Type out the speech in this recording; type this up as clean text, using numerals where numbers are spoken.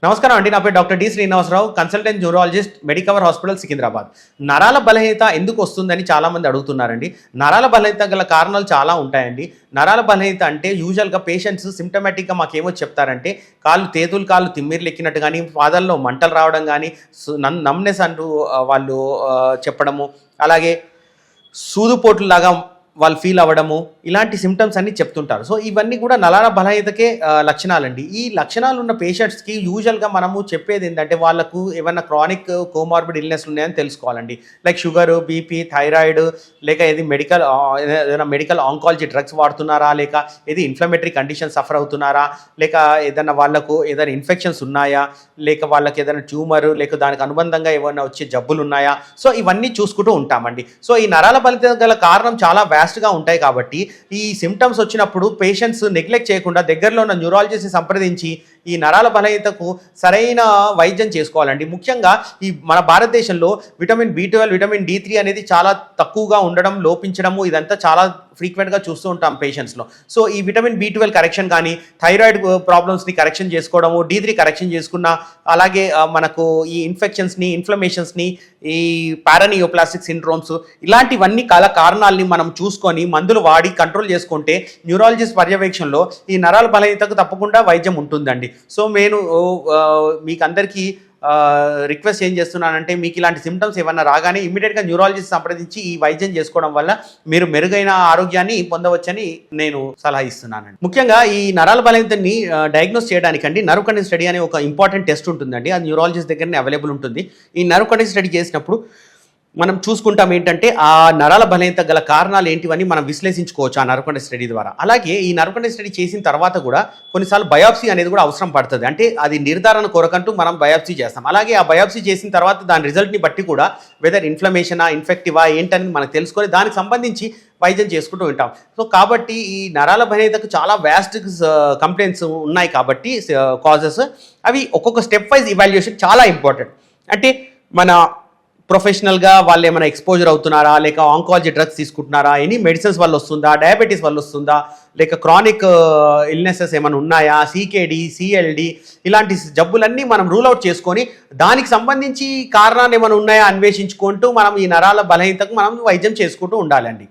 నమస్కారం అండి. నా పేరు doctor D Srinivasarao, consultant neurologist, Medicover hospital Secunderabad. నరాల బలహీనత ఎందుకు వస్తుందని చాలామంది అడుగుతున్నారండి. నరాల బలహీనత గల కారణాలు చాలా ఉంటాయండి. నరాల బలహీనత అంటే యూజువల్గా పేషెంట్స్ సిమ్టమాటిక్గా మాకేమో చెప్తారంటే కాళ్ళు తిమ్మిర్లు ఎక్కినట్టు కానీ, పాదాల్లో మంటలు రావడం కానీ, నమ్నెస్ అంటూ వాళ్ళు చెప్పడము, అలాగే సూదుపోట్లులాగా వాళ్ళు ఫీల్ అవ్వడము, ఇలాంటి సిమ్టమ్స్ అన్ని చెప్తుంటారు. సో ఇవన్నీ కూడా నరాల బలహీనతకే లక్షణాలండి. ఈ లక్షణాలు ఉన్న పేషెంట్స్కి యూజువల్గా మనము చెప్పేది ఏంటంటే వాళ్ళకు ఏమైనా క్రానిక్ కోమార్బిడ్ ఇల్నెస్ ఉన్నాయని తెలుసుకోవాలండి. లైక్ షుగరు, బీపీ, థైరాయిడ్, లేక ఏది ఏదైనా మెడికల్ ఆంకాలజీ డ్రగ్స్ వాడుతున్నారా, లేక ఏది ఇన్ఫ్లమేటరీ కండిషన్ సఫర్ అవుతున్నారా, లేక ఏదైనా వాళ్ళకు ఏదైనా ఇన్ఫెక్షన్స్ ఉన్నాయా, లేక వాళ్ళకి ఏదైనా ట్యూమర్, లేక దానికి అనుబంధంగా ఏమైనా వచ్చే జబ్బులు ఉన్నాయా. సో ఇవన్నీ చూసుకుంటూ ఉంటామండి. సో ఈ నరాల బలహీనత గల కారణం చాలా వ్యాస్ట్గా ఉంటాయి కాబట్టి ఈ సిమ్టమ్స్ వచ్చినప్పుడు పేషెంట్స్ నెగ్లెక్ట్ చేయకుండా దగ్గరలో ఉన్న న్యూరాలజిస్ట్ని సంప్రదించి ఈ నరాల బలహీనతకు సరైన వైద్యం చేసుకోవాలండి. ముఖ్యంగా ఈ మన భారతదేశంలో విటమిన్ B12, విటమిన్ D3 అనేది చాలా తక్కువగా ఉండడం, లోపించడము ఇదంతా చాలా ఫ్రీక్వెంట్గా చూస్తూ ఉంటాం పేషెంట్స్లో. సో ఈ విటమిన్ B12 కరెక్షన్ కానీ, థైరాయిడ్ ప్రాబ్లమ్స్ని కరెక్షన్ చేసుకోవడము, D3 కరెక్షన్ చేసుకున్న, అలాగే మనకు ఈ ఇన్ఫెక్షన్స్ని, ఇన్ఫ్లమేషన్స్ని, ఈ పారానియోప్లాస్టిక్ సిండ్రోమ్స్, ఇలాంటివన్నీ కారణాలని మనం చూసుకొని మందులు వాడి కంట్రోల్ చేసుకుంటే న్యూరాలజిస్ట్ పర్యవేక్షణలో ఈ నరాల బలహీనతకు తప్పకుండా వైద్యం ఉంటుందండి. సో నేను మీకు అందరికీ రిక్వెస్ట్ ఏం చేస్తున్నానంటే, మీకు ఇలాంటి సిమ్టమ్స్ ఏమన్నా రాగానే ఇమ్మీడియట్గా న్యూరాలజిస్ట్ సంప్రదించి ఈ వైద్యం చేసుకోవడం వల్ల మీరు మెరుగైన ఆరోగ్యాన్ని పొందవచ్చని నేను సలహా ఇస్తున్నానండి. ముఖ్యంగా ఈ నరాల బలహీనతని డయాగ్నోస్ చేయడానికండి నర్వ్ కండిషన్ స్టడీ అనే ఒక ఇంపార్టెంట్ టెస్ట్ ఉంటుందండి. అది న్యూరాలజిస్ట్ దగ్గరనే అవైలబుల్ ఉంటుంది. ఈ నర్వ్ కండిషన్ స్టడీ చేసినప్పుడు మనం చూసుకుంటాం ఏంటంటే ఆ నరాల బలహీనత గల కారణాలు ఏంటివని మనం విశ్లేషించుకోవచ్చు ఆ నర్వ్ కండిషన్ స్టడీ ద్వారా. అలాగే ఈ నర్వ్ కండిషన్ స్టడీ చేసిన తర్వాత కూడా కొన్నిసార్లు బయాప్సీ అనేది కూడా అవసరం పడుతుంది. అంటే అది నిర్ధారణ కొరకంటూ మనం బయాప్సీ చేస్తాం. అలాగే ఆ బయాప్సీ చేసిన తర్వాత దాని రిజల్ట్ని బట్టి కూడా వెదర్ ఇన్ఫ్లమేషనా, ఇన్ఫెక్టివా ఏంటని మనకు తెలుసుకొని దానికి సంబంధించి వైద్యం చేసుకుంటూ ఉంటాం. సో కాబట్టి ఈ నరాల బలహీనతకు చాలా వ్యాస్ట్ కంప్లైంట్స్ ఉన్నాయి కాబట్టి కాజెస్ అవి ఒక్కొక్క స్టెప్ వైజ్ ఇవాల్యుయేషన్ చాలా ఇంపార్టెంట్. అంటే మన ప్రొఫెషనల్గా వాళ్ళు ఏమైనా ఎక్స్పోజర్ అవుతున్నారా, లేక ఆంకాలజీ డ్రగ్స్ తీసుకుంటున్నారా, ఎనీ మెడిసిన్స్ వల్ల వస్తుందా, డయాబెటీస్ వల్ల వస్తుందా, లేక క్రానిక్ ఇల్నెసెస్ ఏమైనా ఉన్నాయా, CKD, CLD, ఇలాంటి జబ్బులన్నీ మనం రూల్ అవుట్ చేసుకొని దానికి సంబంధించి కారణాలు ఏమైనా ఉన్నాయా అన్వేషించుకుంటూ మనం ఈ నరాల బలహీనతకు మనం వైద్యం చేసుకుంటూ ఉండాలండి.